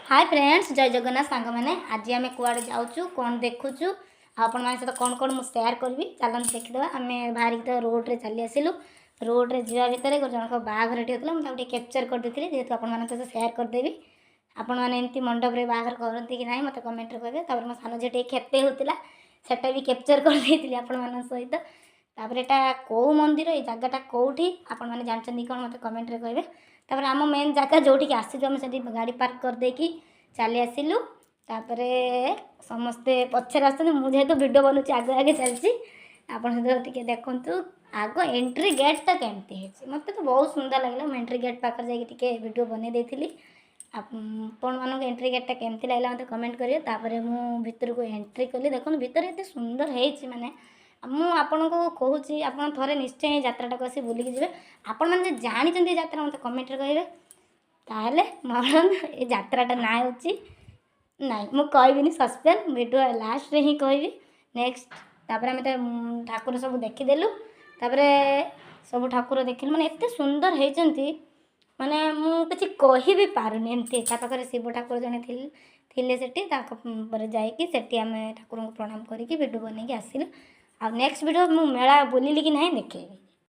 Hi friends, जय जगन्नाथ सांग मैंने आज आम कुआड़े जाऊँ कौन देखुचु आपण मान सहित कौन कौन मुझे सेयार करी चलते देखीदे। आम बाहर तो रोड रे चली आसलु। रोड रे जा भितर जनक बाहाघर होता मुझे कैप्चर करदे जेहतु आपण सहित सेयार करदेवी। आपण मैंने एमती मंडप रे बाहाघर करती कि ना मत कमेंट कहे। तापर मो सान झीटे खेते होता सेटा भी कैप्चर करदे आपण सहित। तापर एटा कौ मंदिर ये जगटा कौटी आपण मैंने जानते कौन मत कमेंट कहे। तापर आम मेन जगह जोटिक आसीचु आम से गाड़ी पार्क करदेकी चली आसलु। तापर समस्ते पचर आस मुझे वीडियो बनाऊँ आगे आगे चलती आपड़ टे देखु आग एंट्री गेटा केमती है मत तो बहुत सुंदर लगे। मुझे एंट्री गेट पाखे जाके वीडियो बन देती आपण मानक एंट्री गेटा केमती लगे मत कमेंट करेंगे। तापर मु भितर को एंट्री कली देखो भितर एत सुंदर है माने मुझे कहूँ आप थे निश्चय यात्रा को आसी बुलिकी जी। आपण मैंने जानते यात्रा मत कमेंट कहे ताहले ये यात्राटा ना होची नाई मु कहबिनी सस्पेंस वीडियो लास्ट रे ही कहबी नेक्स्ट। तापर आम तो ठाकुर सब देखीदेलु। तापर सब ठाकुर देखिलु माने एत सुंदर होती माने मु किसी कहि भी पारुनी एमती। पाखे शिव ठाकुर जड़े थिले सेठी जाकि सेठी आम ठाकुर को प्रणाम करके वीडियो बनैकी आसिलु। आ नेक्स्ट वीडियो मु मेला बुलिली कि नहीं देखेबी।